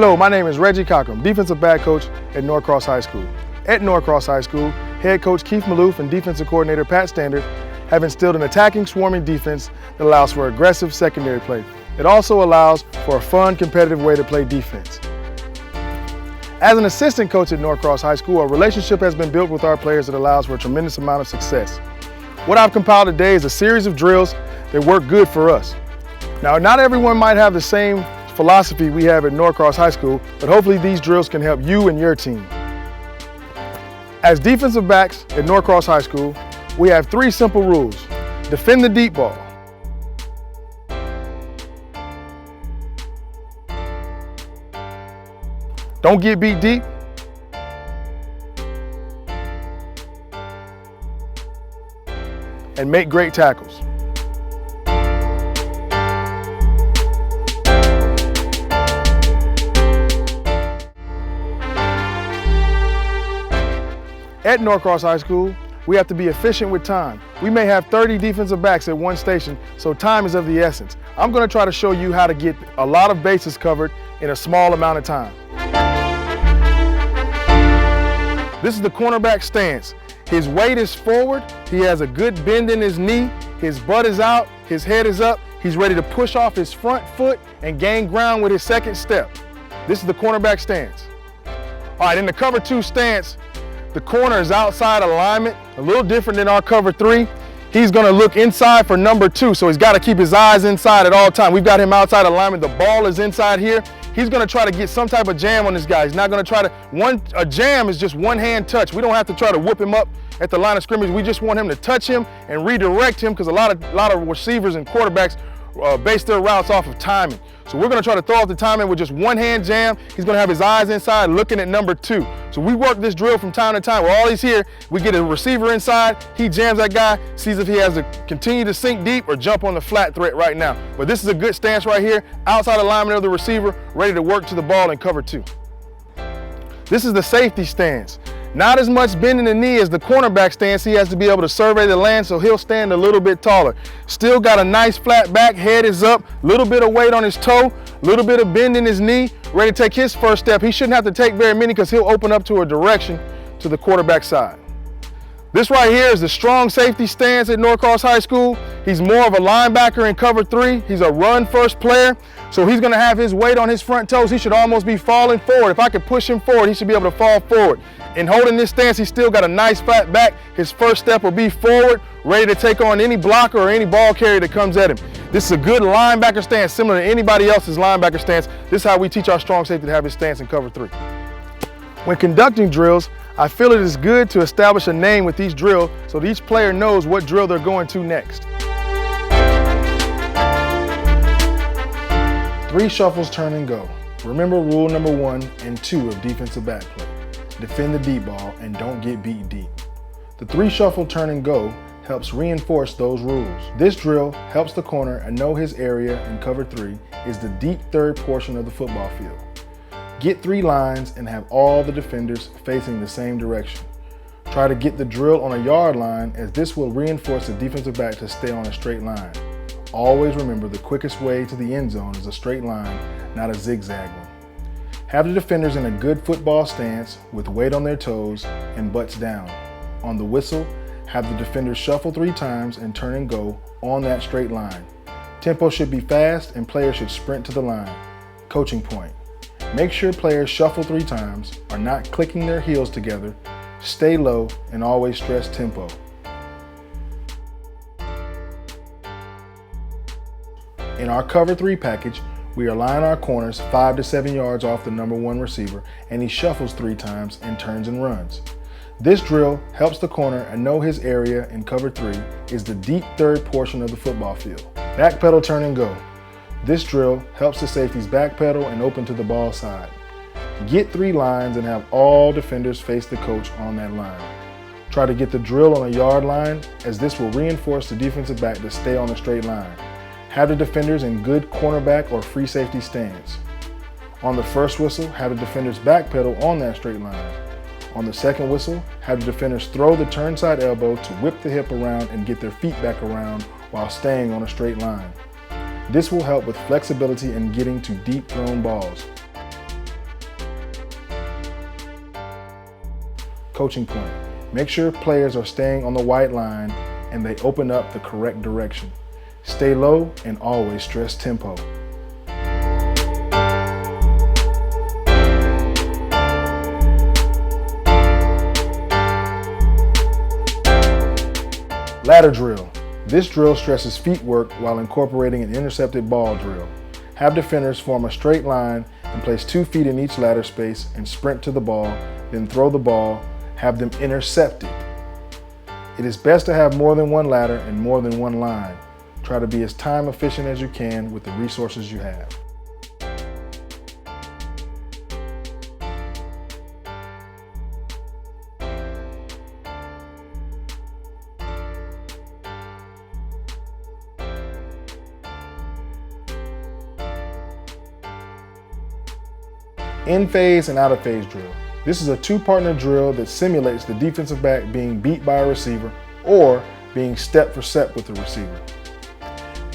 Hello, my name is Reggie Cockerm, defensive back coach at Norcross High School. At Norcross High School, head coach Keith Maloof and defensive coordinator Pat Standard have instilled an attacking, swarming defense that allows for aggressive secondary play. It also allows for a fun, competitive way to play defense. As an assistant coach at Norcross High School, a relationship has been built with our players that allows for a tremendous amount of success. What I've compiled today is a series of drills that work good for us. Now, not everyone might have the same philosophy we have at Norcross High School, but hopefully these drills can help you and your team. As defensive backs at Norcross High School, we have 3 simple rules. Defend the deep ball. Don't get beat deep. And make great tackles. At Norcross High School, we have to be efficient with time. We may have 30 defensive backs at one station, so time is of the essence. I'm going to try to show you how to get a lot of bases covered in a small amount of time. This is the cornerback stance. His weight is forward, he has a good bend in his knee, his butt is out, his head is up, he's ready to push off his front foot and gain ground with his second step. This is the cornerback stance. All right, in the cover 2 stance, the corner is outside alignment, a little different than our cover 3. He's gonna look inside for number 2, so he's gotta keep his eyes inside at all times. We've got him outside alignment, the ball is inside here. He's gonna try to get some type of jam on this guy. He's not gonna try to, a jam is just one hand touch. We don't have to try to whip him up at the line of scrimmage. We just want him to touch him and redirect him, because a lot of receivers and quarterbacks base their routes off of timing. So we're gonna try to throw off the timing with just one hand jam. He's gonna have his eyes inside looking at number 2. So we work this drill from time to time. While all he's here, we get a receiver inside, he jams that guy, sees if he has to continue to sink deep or jump on the flat threat right now. But this is a good stance right here, outside alignment of the receiver, ready to work to the ball in cover 2. This is the safety stance. Not as much bending the knee as the cornerback stance. He has to be able to survey the land, so he'll stand a little bit taller. Still got a nice flat back, head is up, little bit of weight on his toe, little bit of bend in his knee, ready to take his first step. He shouldn't have to take very many because he'll open up to a direction to the quarterback side. This right here is the strong safety stance at Norcross High School. He's more of a linebacker in cover 3. He's a run-first player, so he's gonna have his weight on his front toes. He should almost be falling forward. If I could push him forward, he should be able to fall forward. In holding this stance, he's still got a nice flat back. His first step will be forward, ready to take on any blocker or any ball carrier that comes at him. This is a good linebacker stance, similar to anybody else's linebacker stance. This is how we teach our strong safety to have his stance in cover 3. When conducting drills, I feel it is good to establish a name with each drill so that each player knows what drill they're going to next. 3 shuffles, turn and go. Remember rule number 1 and 2 of defensive back play. Defend the deep ball and don't get beat deep. The 3 shuffle, turn and go helps reinforce those rules. This drill helps the corner know his area in cover 3 is the deep third portion of the football field. Get 3 lines and have all the defenders facing the same direction. Try to get the drill on a yard line, as this will reinforce the defensive back to stay on a straight line. Always remember the quickest way to the end zone is a straight line, not a zigzag one. Have the defenders in a good football stance with weight on their toes and butts down. On the whistle, have the defenders shuffle 3 times and turn and go on that straight line. Tempo should be fast and players should sprint to the line. Coaching point. Make sure players shuffle 3 times, are not clicking their heels together, stay low, and always stress tempo. In our cover 3 package, we align our corners 5 to 7 yards off the number 1 receiver, and he shuffles 3 times and turns and runs. This drill helps the corner know his area in cover 3 is the deep third portion of the football field. Backpedal, turn and go. This drill helps the safeties backpedal and open to the ball side. Get 3 lines and have all defenders face the coach on that line. Try to get the drill on a yard line, as this will reinforce the defensive back to stay on a straight line. Have the defenders in good cornerback or free safety stance. On the first whistle, have the defenders backpedal on that straight line. On the second whistle, have the defenders throw the turnside elbow to whip the hip around and get their feet back around while staying on a straight line. This will help with flexibility and getting to deep thrown balls. Coaching point: make sure players are staying on the white line and they open up the correct direction. Stay low and always stress tempo. Ladder drill. This drill stresses feet work while incorporating an intercepted ball drill. Have defenders form a straight line and place 2 feet in each ladder space and sprint to the ball, then throw the ball, have them intercept it. It is best to have more than one ladder and more than one line. Try to be as time efficient as you can with the resources you have. In phase and out of phase drill. This is a 2-partner drill that simulates the defensive back being beat by a receiver or being step for step with the receiver.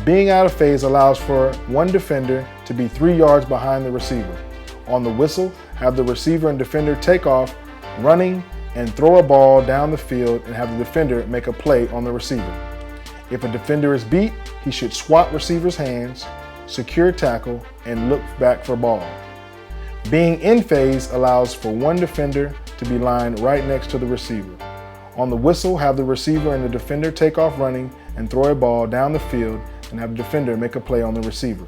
Being out of phase allows for one defender to be 3 yards behind the receiver. On the whistle, have the receiver and defender take off, running, and throw a ball down the field and have the defender make a play on the receiver. If a defender is beat, he should swap receiver's hands, secure tackle, and look back for ball. Being in phase allows for one defender to be lined right next to the receiver. On the whistle, have the receiver and the defender take off running and throw a ball down the field and have the defender make a play on the receiver.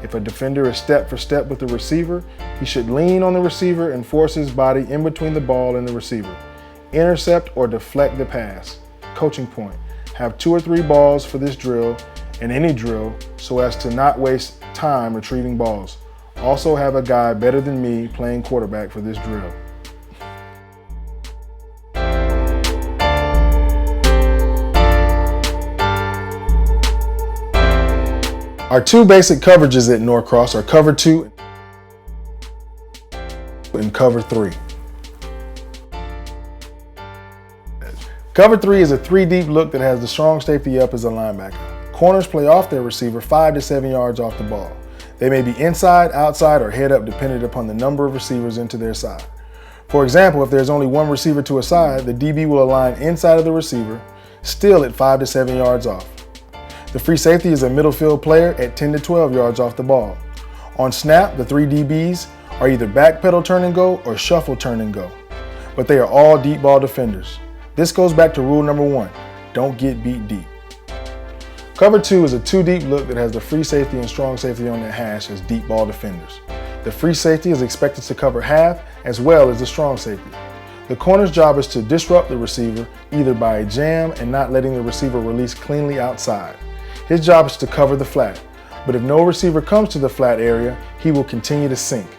If a defender is step for step with the receiver, he should lean on the receiver and force his body in between the ball and the receiver. Intercept or deflect the pass. Coaching point: have 2 or 3 balls for this drill and any drill so as to not waste time retrieving balls. Also have a guy better than me playing quarterback for this drill. Our 2 basic coverages at Norcross are cover 2 and cover 3. Cover 3 is a 3-deep look that has the strong safety up as a linebacker. Corners play off their receiver 5 to 7 yards off the ball. They may be inside, outside, or head up depending upon the number of receivers into their side. For example, if there's only one receiver to a side, the DB will align inside of the receiver, still at 5 to 7 yards off. The free safety is a middle field player at 10 to 12 yards off the ball. On snap, the 3 DBs are either backpedal turn and go or shuffle turn and go, but they are all deep ball defenders. This goes back to rule number 1, don't get beat deep. Cover 2 is a 2-deep look that has the free safety and strong safety on the hash as deep ball defenders. The free safety is expected to cover half as well as the strong safety. The corner's job is to disrupt the receiver either by a jam and not letting the receiver release cleanly outside. His job is to cover the flat, but if no receiver comes to the flat area, he will continue to sink.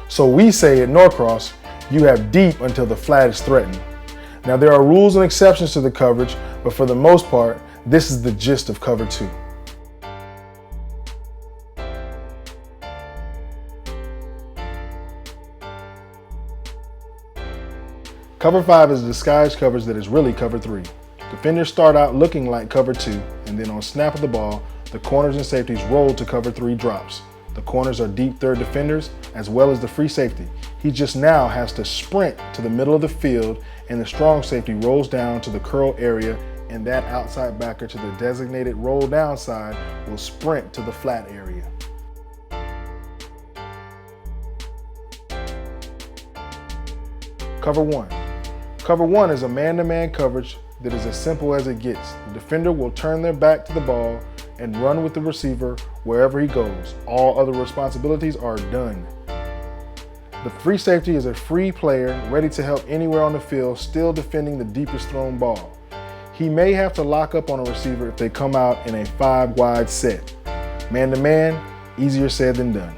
So we say at Norcross, you have deep until the flat is threatened. Now there are rules and exceptions to the coverage, but for the most part, this is the gist of cover 2. Cover 5 is a disguised coverage that is really cover 3. Defenders start out looking like cover 2, and then on snap of the ball, the corners and safeties roll to cover 3 drops. The corners are deep third defenders as well as the free safety. He just now has to sprint to the middle of the field, and the strong safety rolls down to the curl area, and that outside backer to the designated roll down side will sprint to the flat area. Cover 1. Cover 1 is a man-to-man coverage that is as simple as it gets. The defender will turn their back to the ball and run with the receiver wherever he goes. All other responsibilities are done. The free safety is a free player ready to help anywhere on the field, still defending the deepest thrown ball. He may have to lock up on a receiver if they come out in a 5-wide set. Man-to-man, easier said than done.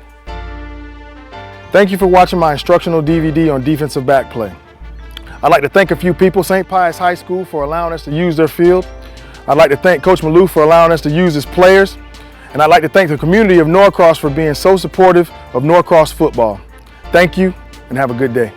Thank you for watching my instructional DVD on defensive back play. I'd like to thank a few people, St. Pius High School, for allowing us to use their field. I'd like to thank Coach Malou for allowing us to use his players. And I'd like to thank the community of Norcross for being so supportive of Norcross football. Thank you and have a good day.